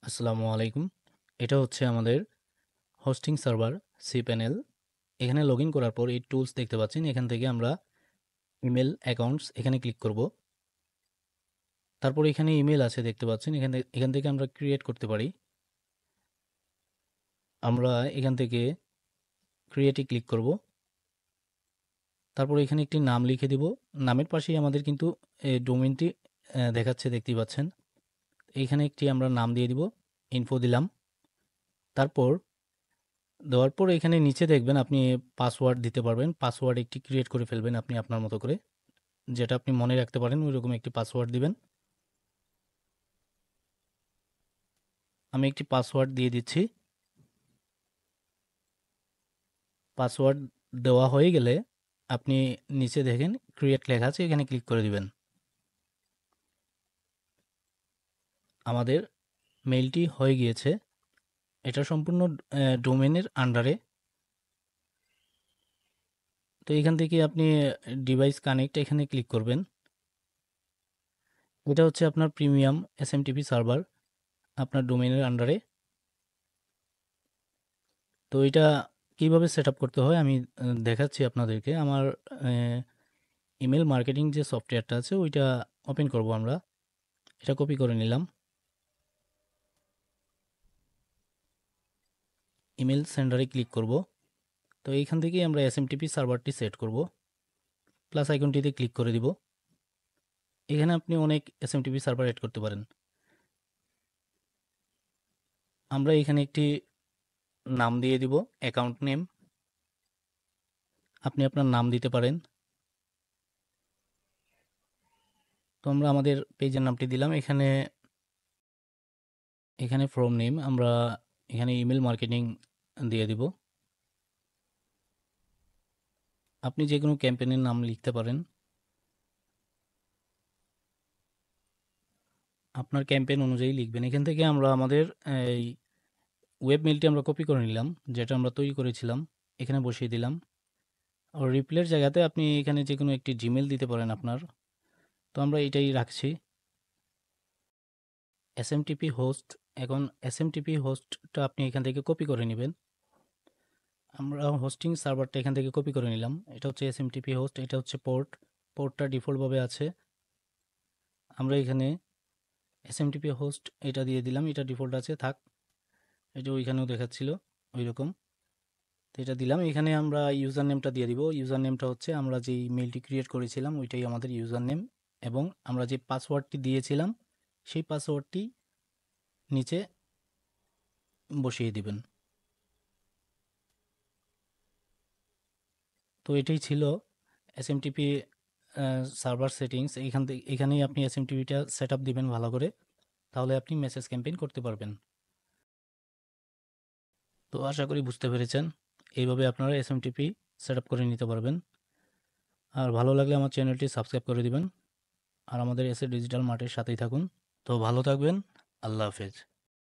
আসসালামু আলাইকুম। এটা হচ্ছে আমাদের হোস্টিং সার্ভার cPanel। এখানে লগইন করার পর এই টুলস দেখতে পাচ্ছেন। এখান থেকে আমরা ইমেল অ্যাকাউন্টস এখানে ক্লিক করব। তারপর এখানে ইমেল আছে দেখতে পাচ্ছেন। এখান থেকে আমরা ক্রিয়েট করতে পারি। আমরা এখান থেকে ক্রিয়েটে ক্লিক করব। তারপর এখানে একটি নাম লিখে দিব। নামের পাশেই আমাদের কিন্তু ডোমেইনটি দেখাচ্ছে দেখতেই পাচ্ছেন। এইখানে একটি আমরা নাম দিয়ে দিব। ইনফো দিলাম। তারপর দেওয়ার পর এখানে নিচে দেখবেন আপনি পাসওয়ার্ড দিতে পারবেন। পাসওয়ার্ড একটি ক্রিয়েট করে ফেলবেন আপনি আপনার মতো করে। যেটা আপনি মনে রাখতে পারেন ওইরকম একটি পাসওয়ার্ড দিবেন। আমি একটি পাসওয়ার্ড দিয়ে দিচ্ছি। পাসওয়ার্ড দেওয়া হয়ে গেলে আপনি নিচে দেখেন ক্রিয়েট লেখা আছে, এখানে ক্লিক করে দিবেন। আমাদের মেইলটি হয়ে গিয়েছে। এটা সম্পূর্ণ ডোমেনের আন্ডারে। তো এখান থেকে আপনি ডিভাইস কানেক্ট এখানে ক্লিক করবেন। এটা হচ্ছে আপনার প্রিমিয়াম এসএমটিপি সার্ভার আপনার ডোমেনের আন্ডারে। তো এটা কিভাবে সেট আপ করতে হয় আমি দেখাচ্ছি আপনাদেরকে। আমার ইমেল মার্কেটিং যে সফটওয়্যারটা আছে ওইটা ওপেন করব আমরা। এটা কপি করে নিলাম। ইমেল সেন্ডারে ক্লিক করব। তো এইখান থেকেই আমরা এসএমটিপি সার্ভারটি সেট করব। প্লাস আইকনটিতে ক্লিক করে দিব। এখানে আপনি অনেক এসএমটিপি সার্ভার এড করতে পারেন। আমরা এখানে একটি নাম দিয়ে দিব, অ্যাকাউন্ট নেম। আপনি আপনার নাম দিতে পারেন। তো আমরা আমাদের পেজের নামটি দিলাম। এখানে এখানে ফ্রম নেম আমরা এখানে ইমেল মার্কেটিং দিয়ে দিব। আপনি যে কোনো ক্যাম্পেইনের নাম লিখতে পারেন। আপনার ক্যাম্পেইন অনুযায়ী লিখবেন। এখান থেকে আমরা আমাদের এই ওয়েব মেইলটি আমরা কপি করে নিলাম, যেটা আমরা তৈরি করেছিলাম। এখানে বসিয়ে দিলাম। আর রিপ্লের জায়গাতে আপনি এখানে যে কোনো একটি জিমেল দিতে পারেন আপনার। তো আমরা এটাই রাখছি। SMTP host. এখন এসএমটিপি হোস্টটা আপনি এখান থেকে কপি করে নেবেন। আমরা হোস্টিং সার্ভারটা এখান থেকে কপি করে নিলাম। এটা হচ্ছে এসএমটিপি হোস্ট, এটা হচ্ছে পোর্টটা ডিফল্টভাবে আছে। আমরা এখানে এসএমটিপি হোস্ট এটা দিয়ে দিলাম, এটা ডিফল্ট আছে থাক। এটা ওইখানেও দেখাচ্ছিল ওই রকম। তো এটা দিলাম। এখানে আমরা ইউজার নেমটা দিয়ে দিব। ইউজার নেমটা হচ্ছে আমরা যেই মেইলটি ক্রিয়েট করেছিলাম ওইটাই আমাদের ইউজার নেম, এবং আমরা যে পাসওয়ার্ডটি দিয়েছিলাম সেই পাসওয়ার্ডটি নিচে বসিয়ে দিবেন। তো এটাই ছিল এসএমটিপি সার্ভার সেটিংস। এখানেই আপনি এসএমটিপিটা সেট আপ দিবেন ভালো করে, তাহলে আপনি মেসেজ ক্যাম্পেইন করতে পারবেন। তো আশা করি বুঝতে পেরেছেন। এইভাবে আপনারা এসএমটিপি সেট আপ করে নিতে পারবেন। আর ভালো লাগলে আমার চ্যানেলটি সাবস্ক্রাইব করে দিবেন। আর আমাদের এসএ ডিজিটাল মার্টের সাথেই থাকুন। তো ভালো থাকবেন। আল্লাহ হাফেজ।